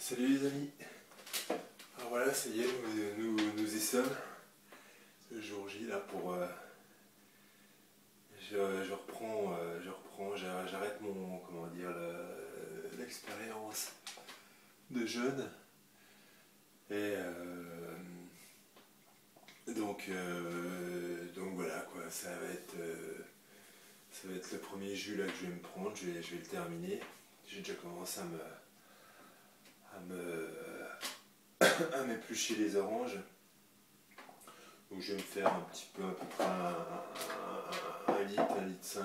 Salut les amis. Alors voilà, ça y est, nous y sommes. Le jour J là pour... j'arrête mon, comment dire, l'expérience de jeûne. Et donc voilà quoi, ça va être le premier jus là que je vais me prendre, je vais le terminer. J'ai déjà commencé à m'éplucher les oranges. Donc je vais me faire un petit peu, à peu près un litre 5.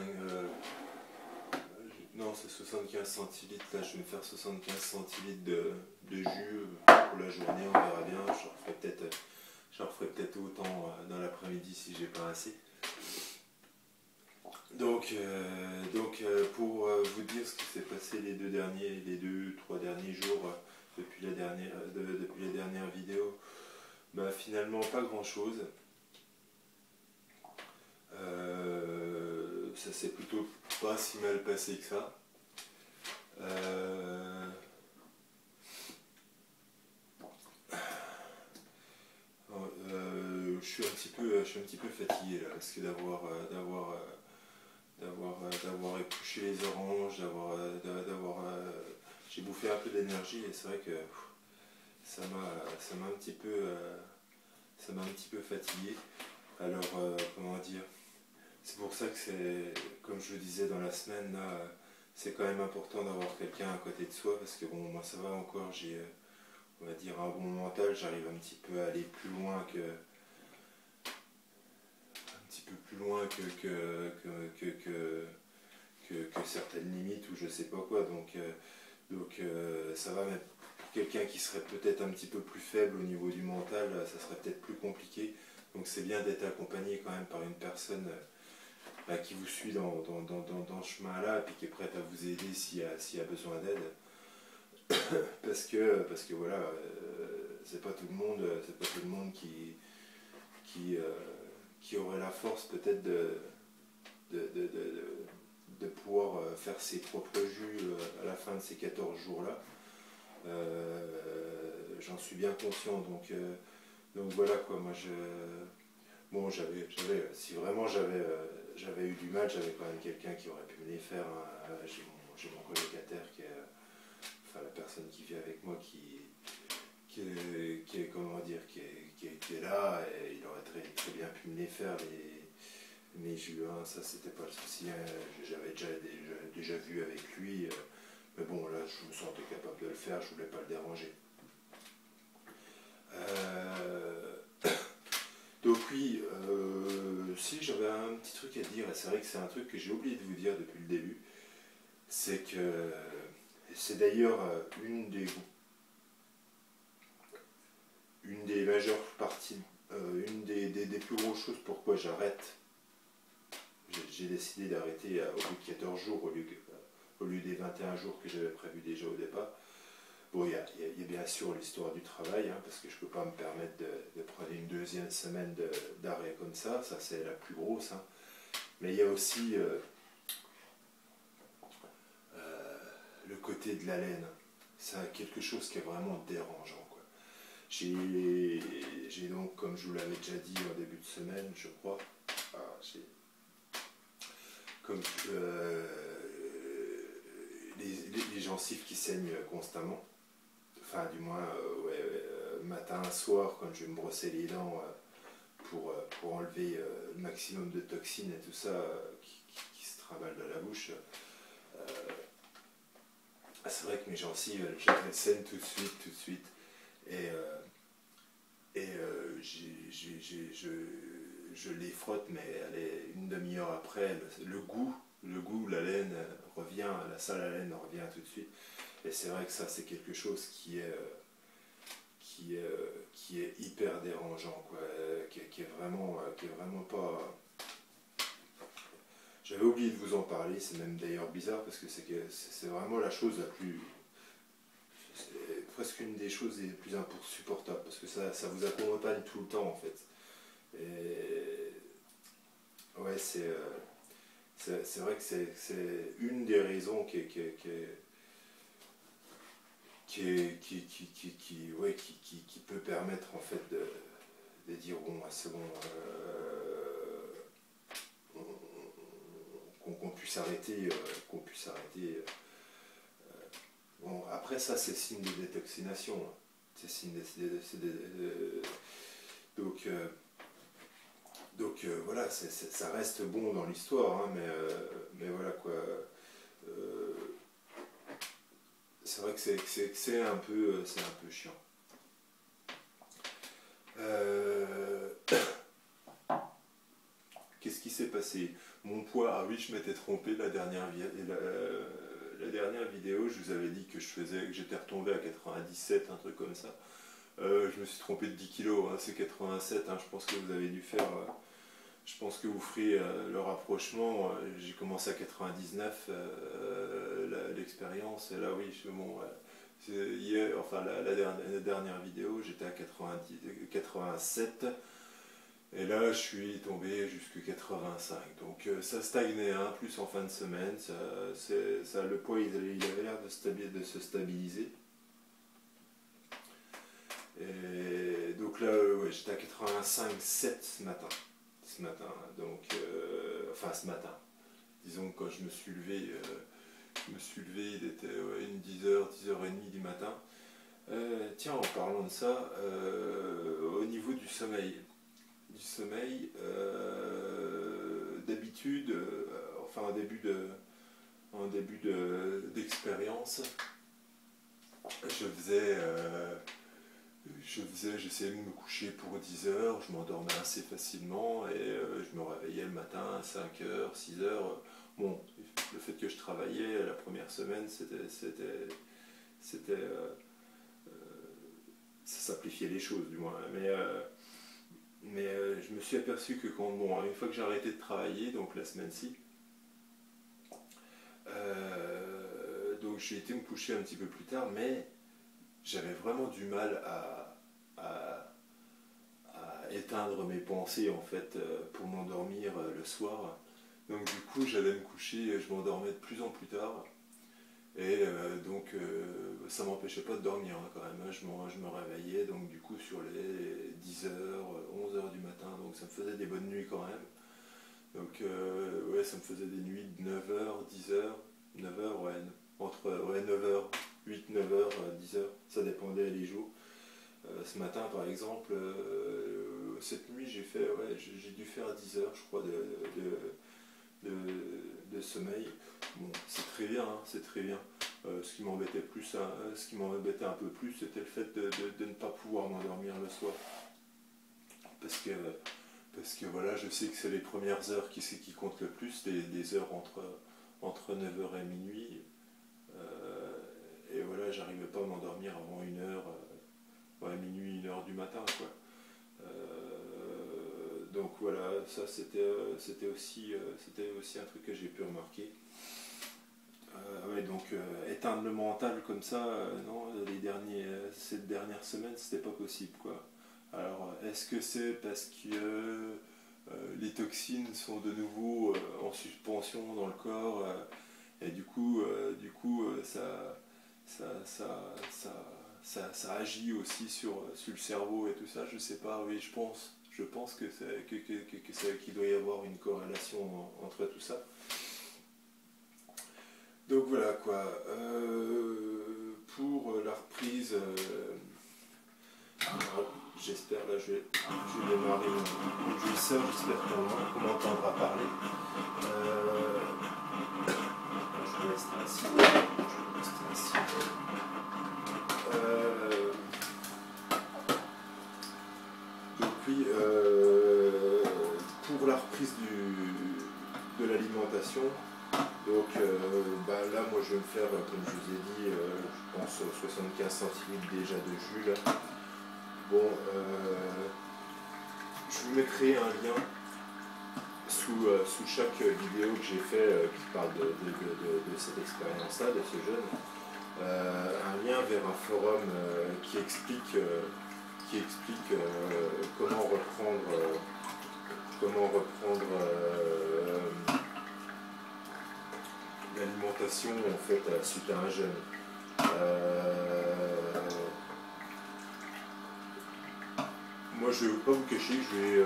Non, c'est 75 centilitres. Là, je vais me faire 75 centilitres de jus pour la journée. On verra bien. J'en referai peut-être autant dans l'après-midi si j'ai pas assez. Donc pour vous dire ce qui s'est passé les 2-3 derniers jours depuis les dernières vidéos, bah finalement pas grand chose. Ça s'est plutôt pas si mal passé que ça. Je suis un petit peu fatigué là, parce que d'avoir épluché les oranges, j'ai bouffé un peu d'énergie et c'est vrai que ça m'a un petit peu fatigué. Alors comment dire, c'est pour ça que c'est, comme je le disais dans la semaine là, c'est quand même important d'avoir quelqu'un à côté de soi, parce que bon, moi ça va encore, j'ai on va dire un bon mental, j'arrive un petit peu à aller plus loin que certaines limites ou je sais pas quoi, donc ça va. Mais pour quelqu'un qui serait peut-être un petit peu plus faible au niveau du mental, ça serait peut-être plus compliqué. Donc c'est bien d'être accompagné quand même par une personne qui vous suit dans ce chemin-là, et puis qui est prête à vous aider s'il y a besoin d'aide. parce que voilà, c'est pas tout le monde qui aurait la force peut-être de pouvoir faire ses propres jus à la fin de ces 14 jours-là. J'en suis bien conscient, donc voilà quoi. Moi si vraiment j'avais eu du mal, j'avais quand même quelqu'un qui aurait pu me les faire, hein. J'ai mon colocataire qui est, enfin la personne qui vit avec moi qui est comment dire, qui est là, et il aurait très bien pu me les faire, mes jus, hein. Ça c'était pas le souci, hein. J'avais déjà vu avec lui, mais bon là je me sentais capable de le faire, je voulais pas le déranger. Donc oui, si j'avais un petit truc à dire, et c'est vrai que c'est un truc que j'ai oublié de vous dire depuis le début, c'est que c'est d'ailleurs une des majeures parties, une des plus grosses choses pourquoi j'arrête. J'ai décidé d'arrêter au bout de 14 jours au lieu des 21 jours que j'avais prévu déjà au départ. Bon, il y a bien sûr l'histoire du travail, hein, parce que je ne peux pas me permettre de prendre une deuxième semaine d'arrêt comme ça c'est la plus grosse. Hein. Mais il y a aussi le côté de l'haleine. C'est quelque chose qui est vraiment dérangeant, quoi. J'ai donc, comme je vous l'avais déjà dit en début de semaine, je crois, comme les gencives qui saignent constamment. Enfin, du moins, matin, soir, quand je vais me brosser les dents pour enlever le maximum de toxines et tout ça qui se travaillent dans la bouche. C'est vrai que mes gencives, elles saignent tout de suite. Je les frotte, mais une demi-heure après, le goût, la laine revient, la sale haleine revient tout de suite. Et c'est vrai que ça, c'est quelque chose qui est hyper dérangeant, quoi, qui est vraiment pas... J'avais oublié de vous en parler, c'est même d'ailleurs bizarre, parce que c'est vraiment la chose la plus... C'est presque une des choses les plus insupportables, parce que ça vous accompagne tout le temps, en fait. Et... ouais, c'est vrai que c'est une des raisons qui qui peut permettre en fait de dire bon, c'est bon, qu'on puisse arrêter, bon, après ça c'est signe de détoxination, hein. C'est signe donc voilà, ça reste bon dans l'histoire, hein, mais voilà quoi. C'est vrai que c'est un peu chiant. Qu'est-ce qui s'est passé? Mon poids, ah oui, je m'étais trompé la dernière vidéo, je vous avais dit que j'étais retombé à 97, un truc comme ça. Je me suis trompé de 10 kilos, hein, c'est 87, hein, je pense que vous avez dû faire, je pense que vous ferez le rapprochement. J'ai commencé à 99, l'expérience, et là oui, bon, hier, enfin la dernière vidéo, j'étais à 87, et là je suis tombé jusqu'à 85, donc ça stagnait, hein, plus en fin de semaine, le poids il avait l'air de se stabiliser. Et donc là, ouais, j'étais à 85,7 ce matin, donc, enfin ce matin, disons que quand je me suis levé, il était une 10h, 10h30 du matin. Tiens, en parlant de ça, au niveau du sommeil, d'habitude, enfin en début d'expérience, j'essayais de me coucher pour 10 heures, je m'endormais assez facilement et je me réveillais le matin à 5 heures, 6 heures. Bon, le fait que je travaillais la première semaine, ça simplifiait les choses du moins. Mais je me suis aperçu que une fois que j'ai arrêté de travailler, donc la semaine-ci, donc j'ai été me coucher un petit peu plus tard, mais j'avais vraiment du mal à éteindre mes pensées en fait pour m'endormir le soir. Donc du coup j'allais me coucher, je m'endormais de plus en plus tard. Et donc ça m'empêchait pas de dormir, hein, quand même, hein. Je me réveillais donc du coup sur les 10h, 11h du matin, donc ça me faisait des bonnes nuits quand même. Donc ouais, ça me faisait des nuits de 9h, 10h, 9h, ouais, entre 9h, 8, 9h, 10h, ça dépendait les jours. Ce matin par exemple, cette nuit j'ai dû faire 10h je crois de sommeil. Bon, c'est très bien, hein, c'est très bien. Ce qui m'embêtait un peu plus, c'était le fait de ne pas pouvoir m'endormir le soir. Parce que voilà, je sais que c'est les premières heures qui comptent le plus, des heures entre 9h et minuit. Et voilà, j'arrivais pas à m'endormir avant 1h, minuit, 1h du matin, quoi. Donc voilà, ça c'était aussi un truc que j'ai pu remarquer. Ouais, donc éteindre le mental comme ça, non, cette dernière semaine, c'était pas possible, quoi. Alors, est-ce que c'est parce que les toxines sont de nouveau en suspension dans le corps et du coup, ça agit aussi sur le cerveau et tout ça, je sais pas, oui, je pense qu'il doit y avoir une corrélation entre tout ça. Donc voilà quoi, pour la reprise, j'espère, là je vais démarrer mon logiciel, j'espère qu'on m'entendra parler. Je vais rester assis. Donc oui, pour la reprise de l'alimentation, donc là moi je vais me faire, comme je vous ai dit, je pense 75 centilitres déjà de jus là. Bon, je vous mettrai un lien sous chaque vidéo que j'ai fait qui parle de cette expérience là, de ce jeûne, un lien vers un forum qui explique comment reprendre l'alimentation en fait suite à un jeûne. moi je vais pas vous cacher, je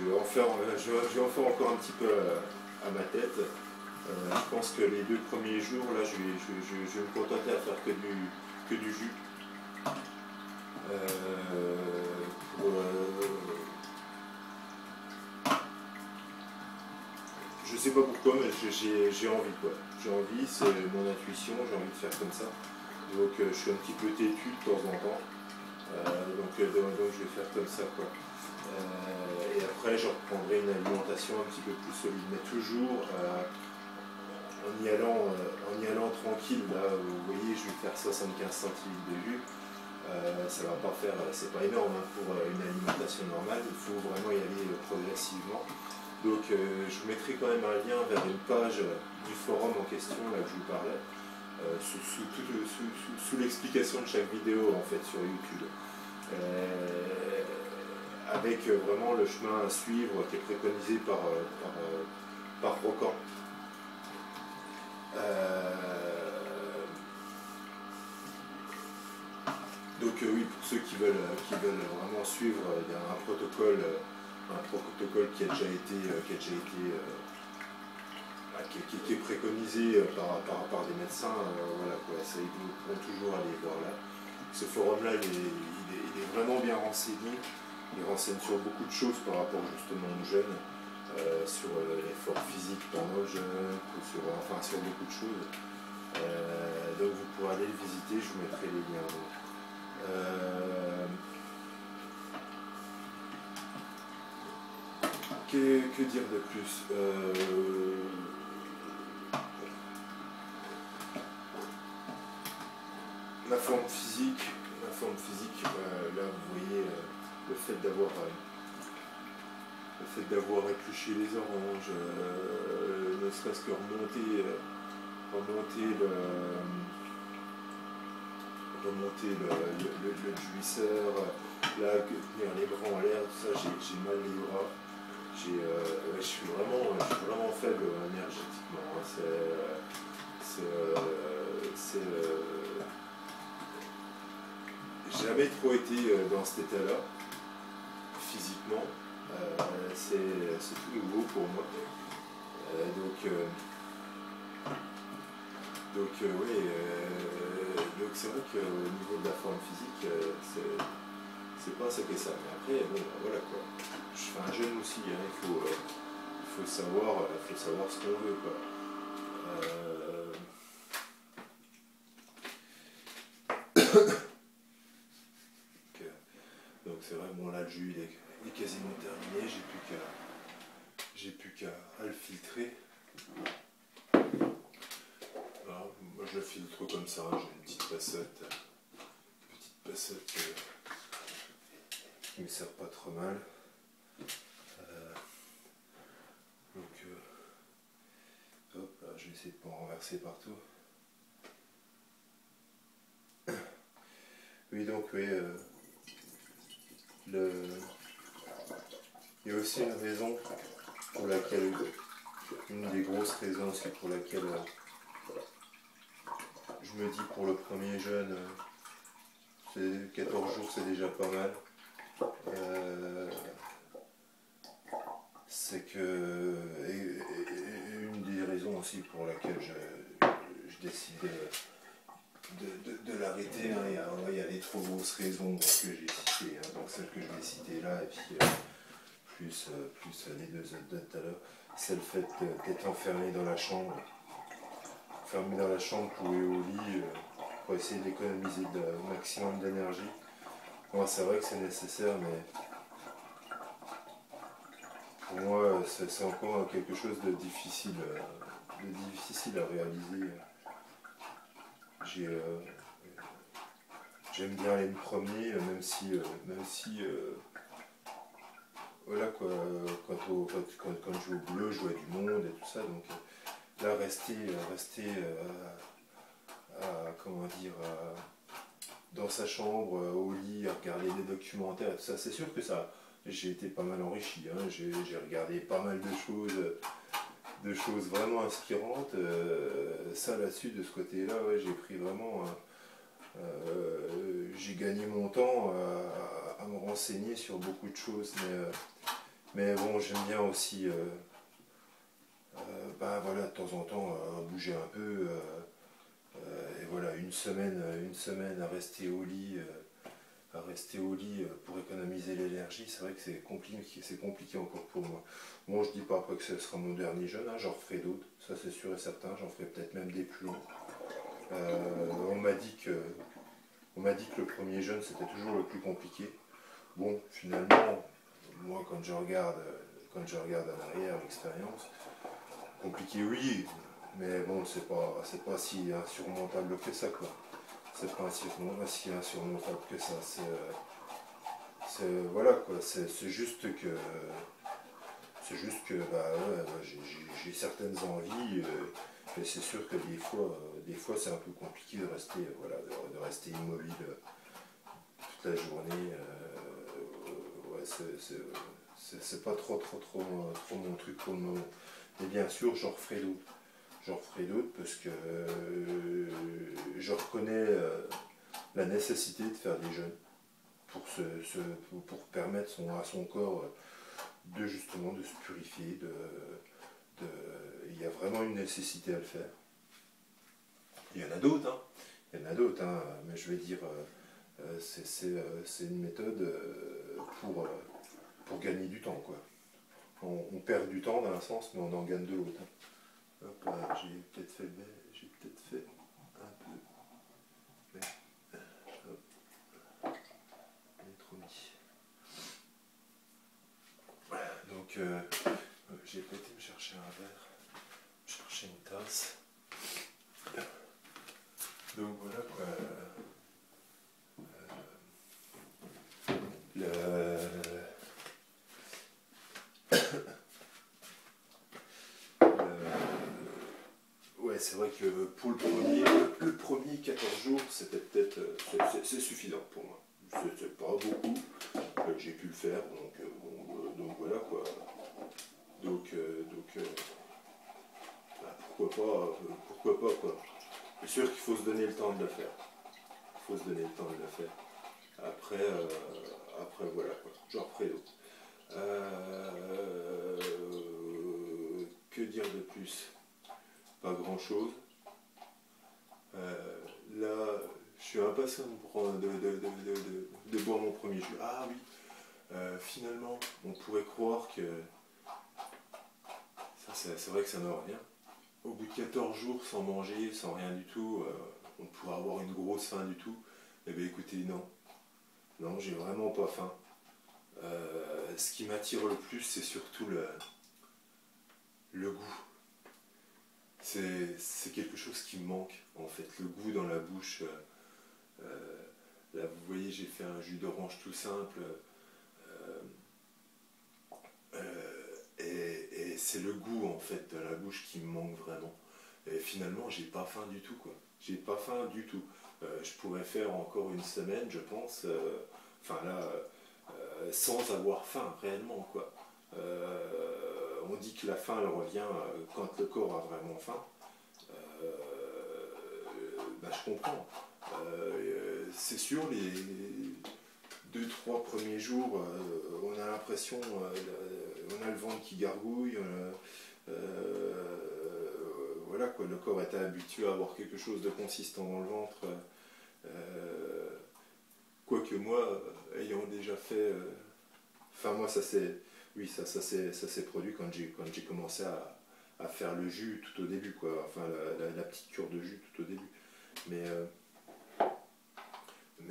vais en faire encore un petit peu à ma tête. Je pense que les 2 premiers jours, là, je vais me contenter à faire que du jus. Pour, je sais pas pourquoi, mais j'ai envie, quoi. J'ai envie, c'est mon intuition, j'ai envie de faire comme ça. Donc je suis un petit peu têtu de temps en temps. Donc je vais faire comme ça, quoi. Et après je reprendrai une alimentation un petit peu plus solide, mais toujours en y allant tranquille. Là, vous voyez, je vais faire 75 centilitres de jus. Ça va pas faire, c'est pas énorme hein, pour une alimentation normale. Il faut vraiment y aller progressivement. Donc je vous mettrai quand même un lien vers une page du forum en question là que je vous parlais. Sous l'explication de chaque vidéo en fait sur YouTube, avec vraiment le chemin à suivre qui est préconisé par Rocan. Donc oui, pour ceux qui veulent vraiment suivre, il y a un protocole qui a déjà été qui est préconisé par des médecins, voilà quoi, ça, ils pourront toujours aller voir là. Ce forum-là, il est vraiment bien renseigné, il renseigne sur beaucoup de choses par rapport justement aux jeunes, sur l'effort physique pendant le jeûne, sur beaucoup de choses. Donc vous pourrez aller le visiter, je vous mettrai les liens. Que dire de plus ma forme physique, là vous voyez le fait d'avoir épluché les oranges, ne serait-ce que remonter le jouisseur, là tenir les bras en l'air, tout ça, j'ai mal les bras. Je suis vraiment faible énergétiquement. J'ai jamais trop été dans cet état-là, physiquement. C'est tout nouveau pour moi. Oui, donc c'est vrai qu'au niveau de la forme physique, c'est pas ça que ça. Mais après, bon, voilà quoi. Je fais un jeûne aussi, hein, il faut savoir ce qu'on veut, quoi. Donc c'est vrai, bon là le jus il est quasiment terminé, j'ai plus qu'à le filtrer. Alors, moi je le filtre comme ça, j'ai une petite passette qui me sert pas trop mal. Hop là, je vais essayer de ne pas en renverser partout. Oui, donc oui, il y a aussi une raison pour laquelle, une des grosses raisons aussi pour laquelle je me dis pour le premier jeûne, 14 jours c'est déjà pas mal. C'est que, et une des raisons aussi pour laquelle je décide de l'arrêter, hein, il y a des trop grosses raisons que j'ai citées, hein, donc celle que je vais citer là, et puis plus les 2 autres de tout à l'heure, c'est le fait d'être enfermé dans la chambre, couler au lit, pour essayer d'économiser le maximum d'énergie. Bon, c'est vrai que c'est nécessaire, mais pour moi, c'est encore quelque chose de difficile à réaliser. J'aime bien aller me promener, même si voilà quoi, quand je vais au boulot, je vois du monde et tout ça, donc là rester comment dire, dans sa chambre, au lit, à regarder des documentaires et tout ça, c'est sûr que ça, j'ai été pas mal enrichi, hein, j'ai regardé pas mal de choses vraiment inspirantes, ça là-dessus, de ce côté-là, ouais, j'ai pris vraiment, j'ai gagné mon temps à me renseigner sur beaucoup de choses, mais bon, j'aime bien aussi, bah, voilà, de temps en temps, bouger un peu, et voilà, une semaine à rester au lit pour économiser l'énergie, c'est vrai que c'est compliqué encore pour moi. Bon, je dis pas après que ce sera mon dernier jeûne, hein, j'en referai d'autres, ça c'est sûr et certain, j'en ferai peut-être même des plus longs. On m'a dit que le premier jeûne c'était toujours le plus compliqué. Bon, finalement, moi quand je regarde en arrière l'expérience, compliqué oui, mais bon, c'est pas si insurmontable que ça, quoi. C'est pas si insurmontable que ça. Voilà, quoi. C'est juste que bah, ouais, j'ai certaines envies, mais c'est sûr que des fois c'est un peu compliqué de rester, voilà, de rester immobile toute la journée. Ouais, c'est pas trop mon truc pour le moment. Mais bien sûr, j'en referai d'autres. J'en referai d'autres parce que je reconnais la nécessité de faire des jeûnes pour permettre à son corps justement de se purifier. Il y a vraiment une nécessité à le faire. Il y en a d'autres, hein. Il y en a d'autres, hein. Mais je vais dire, c'est une méthode pour gagner du temps, quoi. On perd du temps dans un sens, mais on en gagne de l'autre, hein. Hop là, j'ai peut-être fait un peu. Mais, hop, j'ai trop mis. Donc, j'ai pas été me chercher un verre, me chercher une tasse. Donc voilà quoi. Ouais, c'est vrai que pour le premier 14 jours, c'était peut-être. C'est suffisant pour moi. C'est pas beaucoup. J'ai pu le faire, donc voilà quoi. Bah, pourquoi pas quoi. C'est sûr qu'il faut se donner le temps de le faire. Il faut se donner le temps de le faire. Après voilà quoi. J'en ferai d'autres. Que dire de plus? Pas grand chose. Là, je suis impatient de boire mon premier jus. Ah oui, finalement, on pourrait croire que. Ça, c'est vrai que ça me revient. Au bout de 14 jours sans manger, sans rien du tout, on pourrait avoir une grosse faim du tout. Eh bien écoutez, non. Non, j'ai vraiment pas faim. Ce qui m'attire le plus, c'est surtout le goût. C'est quelque chose qui me manque, en fait. Le goût dans la bouche. Là, vous voyez, j'ai fait un jus d'orange tout simple. Et c'est le goût, en fait, dans la bouche qui me manque vraiment. Et finalement, j'ai pas faim du tout, quoi. J'ai pas faim du tout. Je pourrais faire encore une semaine, je pense. Enfin là, sans avoir faim réellement, quoi. On dit que la faim elle revient quand le corps a vraiment faim. Bah, je comprends. C'est sûr, les 2-3 premiers jours, on a l'impression, on a le ventre qui gargouille. Voilà quoi, le corps est habitué à avoir quelque chose de consistant dans le ventre. Quoique moi, ayant déjà fait. Enfin, moi, ça s'est produit quand j'ai commencé à faire le jus tout au début, quoi. Enfin, la petite cure de jus tout au début. Mais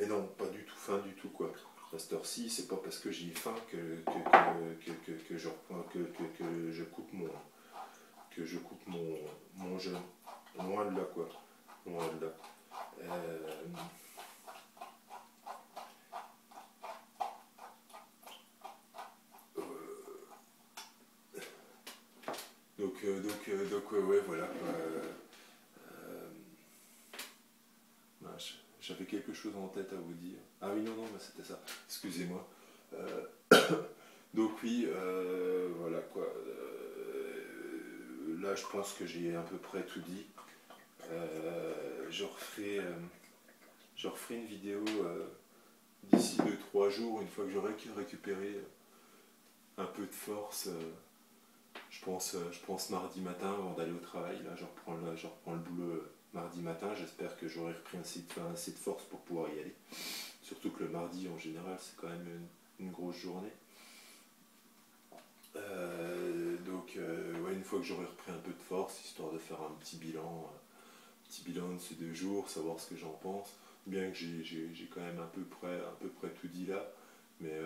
non, pas du tout faim du tout, quoi. À cette heure-ci, c'est pas parce que j'ai faim que je coupe mon jeûne. Loin de là, quoi. Loin de là. Donc ouais, voilà. J'avais quelque chose en tête à vous dire. Ah oui, non, c'était ça. Excusez-moi. Donc oui, voilà quoi. Là, je pense que j'ai à peu près tout dit. Je referai une vidéo d'ici 2-3 jours, une fois que j'aurai récupéré un peu de force, je pense mardi matin avant d'aller au travail. Là, je reprends le boulot mardi matin. J'espère que j'aurai repris assez de force pour pouvoir y aller. Surtout que le mardi, en général, c'est quand même une grosse journée. Ouais, une fois que j'aurai repris un peu de force, histoire de faire un petit bilan de ces 2 jours, savoir ce que j'en pense. Bien que j'ai quand même à peu près tout dit là, mais,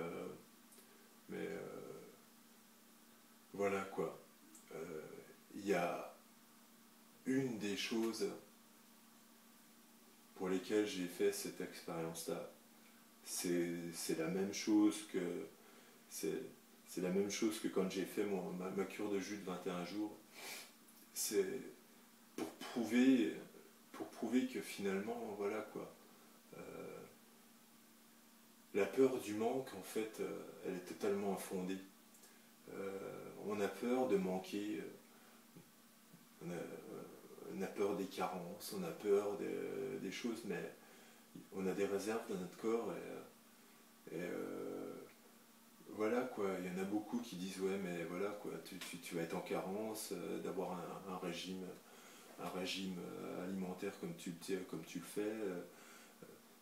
voilà quoi. Il y a une des choses pour lesquelles j'ai fait cette expérience-là, c'est la même chose que c'est la même chose que quand j'ai fait ma cure de jus de 21 jours. C'est pour prouver, que finalement, voilà quoi, la peur du manque, en fait, elle est totalement infondée. On a peur de manquer, on a peur des carences, on a peur des choses, mais on a des réserves dans notre corps et voilà quoi. Il y en a beaucoup qui disent ouais mais voilà quoi, tu vas être en carence, d'avoir un régime alimentaire comme tu le fais.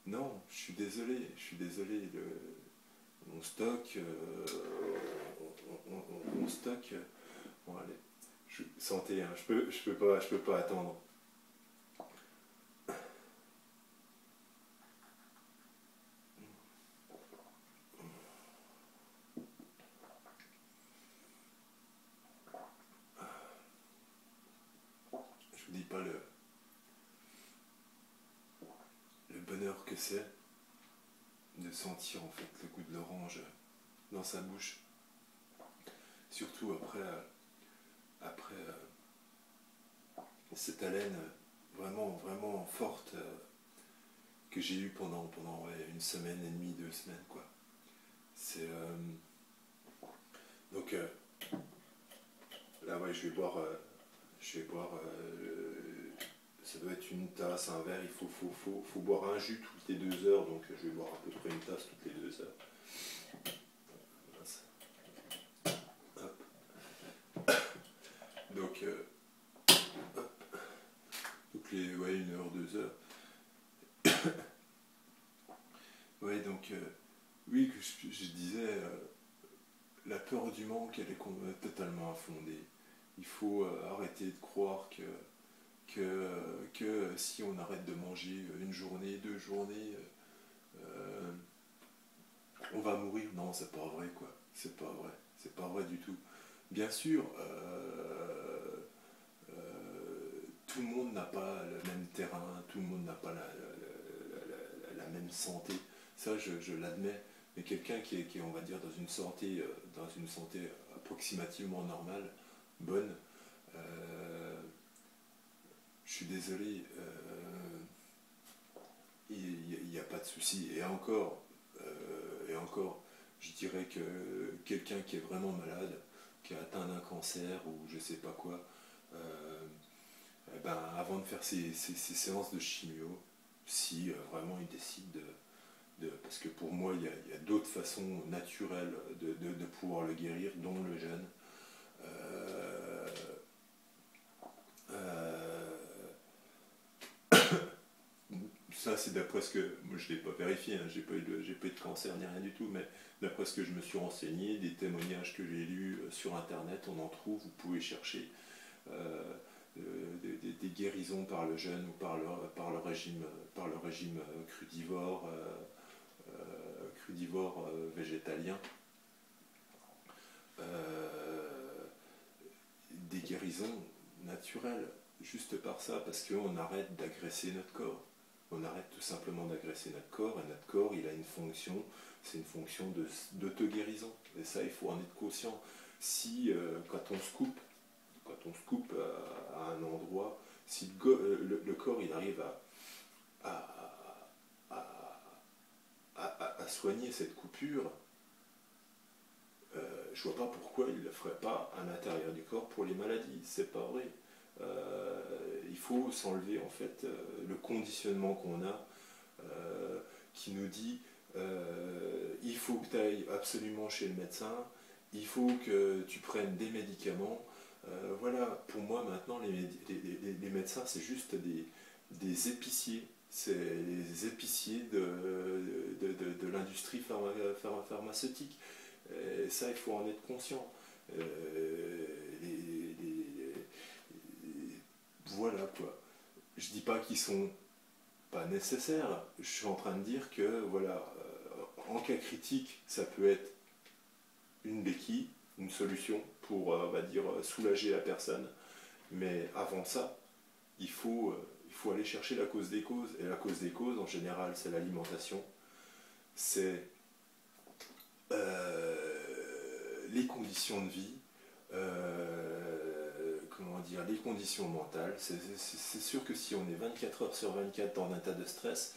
Non, je suis désolé. On stocke, on stocke. Bon allez, santé, hein, je peux pas attendre. Je vous dis pas le bonheur que c'est de sentir en fait le goût de l'orange dans sa bouche, surtout après cette haleine vraiment forte que j'ai eue pendant ouais, une semaine et demie, 2 semaines quoi. C'est donc là ouais je vais boire ça doit être une tasse, un verre, il faut boire un jus toutes les 2 heures, donc je vais boire à peu près une tasse toutes les 2 heures. Hop. Donc, toutes les ouais, 1 heure, 2 heures. Ouais, donc, oui, que je disais, la peur du manque, elle est totalement infondée. Il faut arrêter de croire que si on arrête de manger une journée, 2 journées, euh, on va mourir. Non, c'est pas vrai, quoi. C'est pas vrai. C'est pas vrai du tout. Bien sûr, tout le monde n'a pas le même terrain, tout le monde n'a pas la même santé. Ça, je l'admets. Mais quelqu'un qui est, on va dire, dans une santé approximativement normale, bonne, euh, je suis désolé, il n'y a pas de souci. Et encore, je dirais que quelqu'un qui est vraiment malade, qui a atteint d'un cancer ou je sais pas quoi, eh ben, avant de faire ces séances de chimio, si vraiment il décide parce que pour moi, il y a d'autres façons naturelles de pouvoir le guérir, dont le jeûne. Euh, euh, Ça, c'est d'après ce que. Moi, je ne l'ai pas vérifié, hein, j'ai pas eu de cancer ni rien du tout, mais d'après ce que je me suis renseigné, des témoignages que j'ai lus sur internet, on en trouve, vous pouvez chercher euh, des guérisons par le jeûne ou par le régime crudivore végétalien. Euh, des guérisons naturelles, juste par ça, parce qu'on arrête d'agresser notre corps. On arrête tout simplement d'agresser notre corps, et notre corps, il a une fonction, c'est une fonction d'auto-guérison. Et ça, il faut en être conscient. Si, quand on se coupe à un endroit, si le corps, il arrive à, à, à soigner cette coupure, je vois pas pourquoi il ne le ferait pas à l'intérieur du corps pour les maladies. C'est pas vrai. Il faut s'enlever en fait le conditionnement qu'on a qui nous dit il faut que tu ailles absolument chez le médecin, il faut que tu prennes des médicaments. Voilà, pour moi maintenant, les médecins, c'est juste des épiciers. C'est les épiciers de l'industrie pharmaceutique. Et ça, il faut en être conscient. Voilà quoi. Je dis pas qu'ils sont pas nécessaires. Je suis en train de dire que voilà, en cas critique, ça peut être une béquille, une solution pour, on va dire, soulager la personne. Mais avant ça, il faut aller chercher la cause des causes. Et la cause des causes, en général, c'est l'alimentation. C'est les conditions de vie, comment dire, les conditions mentales. C'est sûr que si on est 24 heures sur 24 dans un état de stress,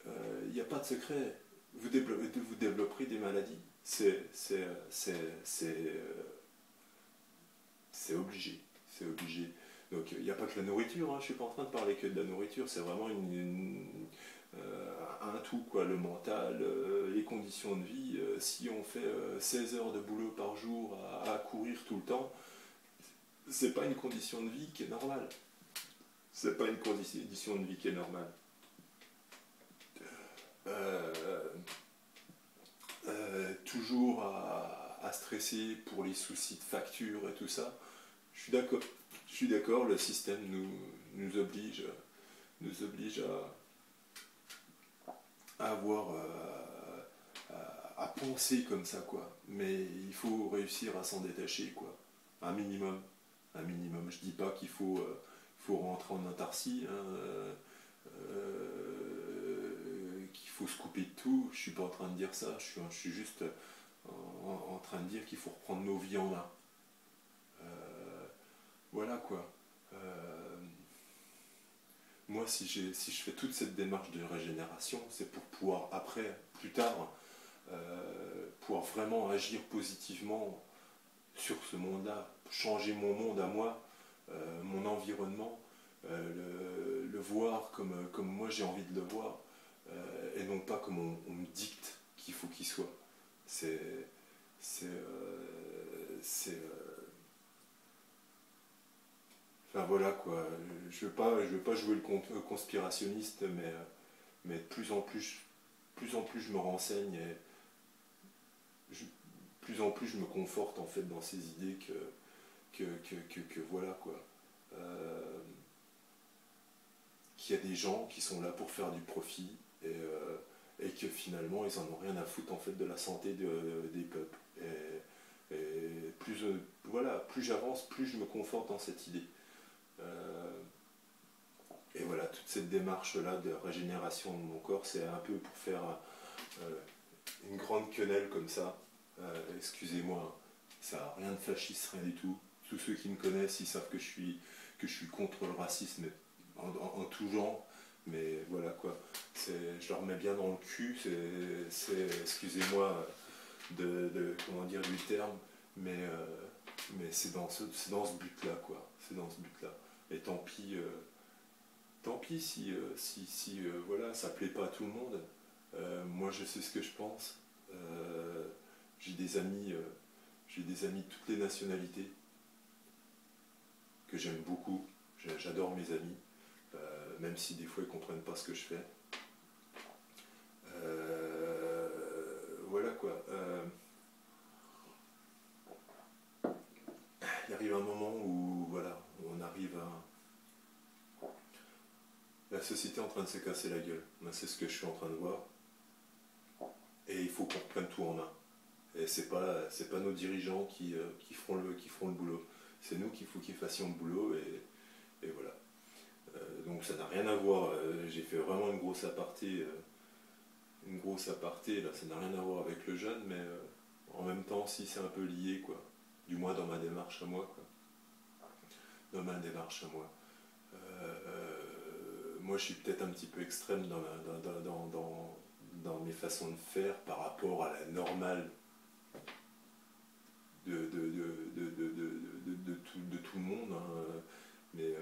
il n'y a pas de secret. Vous développerez des maladies. C'est obligé. C'est obligé. Donc il n'y a pas que la nourriture, hein. Je ne suis pas en train de parler que de la nourriture, c'est vraiment un tout, quoi. Le mental, les conditions de vie. Si on fait 16 heures de boulot par jour à courir tout le temps, c'est pas une condition de vie qui est normale. C'est pas une condition de vie qui est normale. Toujours à stresser pour les soucis de facture et tout ça. Je suis d'accord. Je suis d'accord, le système nous oblige à avoir à penser comme ça, quoi. Mais il faut réussir à s'en détacher, quoi. Un minimum. Un minimum. Je dis pas qu'il faut rentrer en autarcie, hein, qu'il faut se couper de tout. Je suis pas en train de dire ça. Je suis juste en train de dire qu'il faut reprendre nos vies en main. Voilà quoi. Moi, si je fais toute cette démarche de régénération, c'est pour pouvoir après, plus tard, pouvoir vraiment agir positivement sur ce monde-là, changer mon monde à moi, mon environnement, le voir comme moi j'ai envie de le voir, et non pas comme on me dicte qu'il faut qu'il soit. C'est Enfin voilà quoi, je veux pas jouer le conspirationniste, mais de plus en plus je me renseigne et plus en plus je me conforte en fait dans ces idées que voilà quoi. Qu'il y a des gens qui sont là pour faire du profit et que finalement ils en ont rien à foutre en fait de la santé des peuples. Et voilà, plus j'avance, plus je me conforte dans cette idée. Et voilà, toute cette démarche-là de régénération de mon corps, c'est un peu pour faire une grande quenelle comme ça. Excusez-moi, ça n'a rien de fasciste, rien du tout. Tous ceux qui me connaissent, ils savent que je suis contre le racisme en tout genre. Mais voilà quoi, je leur mets bien dans le cul, excusez-moi comment dire du terme, mais c'est dans ce but-là quoi, c'est dans ce but-là. Et tant pis si voilà, ça plaît pas à tout le monde. Moi je sais ce que je pense. J'ai des amis de toutes les nationalités que j'aime beaucoup. J'adore mes amis, même si des fois ils comprennent pas ce que je fais. Voilà quoi. Il arrive un moment où voilà, on arrive à la société est en train de se casser la gueule. Moi, c'est ce que je suis en train de voir. Et il faut qu'on reprenne tout en main. Et c'est pas nos dirigeants qui feront le boulot. C'est nous qu'il faut qu'ils fassions le boulot et voilà. Donc ça n'a rien à voir. J'ai fait vraiment une grosse aparté là. Ça n'a rien à voir avec le jeune, mais en même temps, si c'est un peu lié, quoi. Du moins dans ma démarche à moi, quoi. Dans ma démarche à moi. Moi, je suis peut-être un petit peu extrême dans mes façons de faire par rapport à la normale de tout le monde, hein. Mais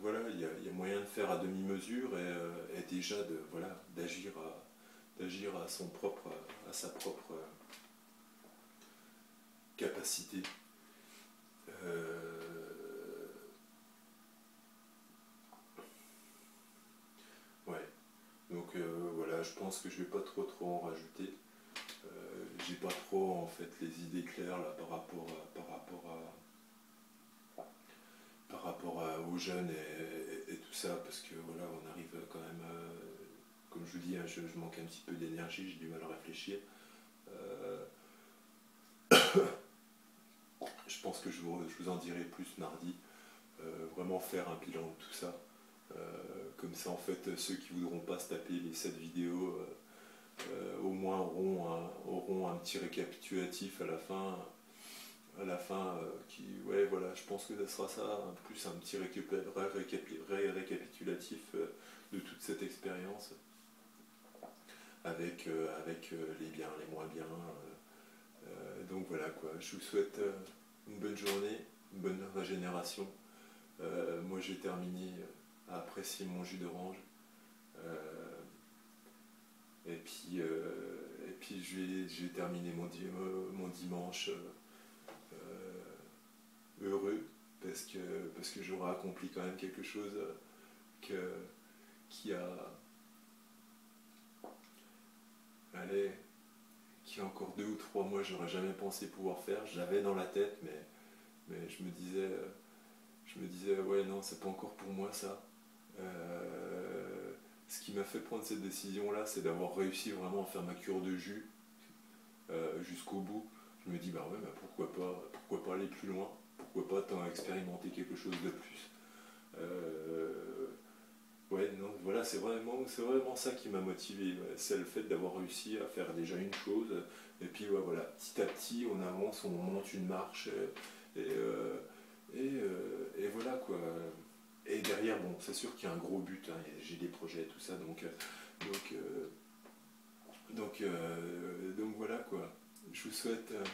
voilà, il y a moyen de faire à demi-mesure et déjà voilà, d'agir à sa propre capacité. Ouais. Donc voilà, je pense que je vais pas trop en rajouter. J'ai pas trop en fait les idées claires là aux jeunes et tout ça, parce que voilà, on arrive quand même, comme je vous dis, hein, je manque un petit peu d'énergie, j'ai du mal à réfléchir. Euh, je pense que je vous en dirai plus mardi. Vraiment faire un bilan de tout ça. Comme ça, en fait, ceux qui voudront pas se taper les 7 vidéos, au moins auront un petit récapitulatif à la fin qui, ouais, voilà, je pense que ça sera ça, plus un petit récapitulatif de toute cette expérience, avec les biens, les moins bien. Donc voilà quoi, je vous souhaite une bonne journée, une bonne régénération. Moi j'ai terminé à apprécier mon jus d'orange. Et puis je vais terminer mon dimanche heureux parce que j'aurai accompli quand même quelque chose que, qui a allez, qui a encore 2 ou 3 mois j'aurais jamais pensé pouvoir faire. J'avais dans la tête, mais je me disais ouais non, c'est pas encore pour moi ça. Ce qui m'a fait prendre cette décision là, c'est d'avoir réussi vraiment à faire ma cure de jus jusqu'au bout. Je me dis bah ouais, bah pourquoi pas aller plus loin, pourquoi pas expérimenter quelque chose de plus. Ouais, non, voilà, c'est vraiment ça qui m'a motivé. Ouais. C'est le fait d'avoir réussi à faire déjà une chose, et puis ouais, voilà, petit à petit, on avance, on monte une marche, et voilà quoi. Et derrière, bon, c'est sûr qu'il y a un gros but, hein, j'ai des projets et tout ça, donc, euh, donc voilà quoi. Je vous souhaite, euh,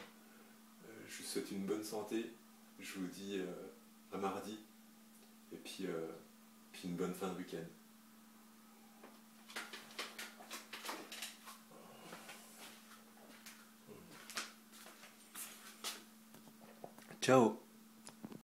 je vous souhaite une bonne santé. Je vous dis à mardi, et puis une bonne fin de week-end. Ciao.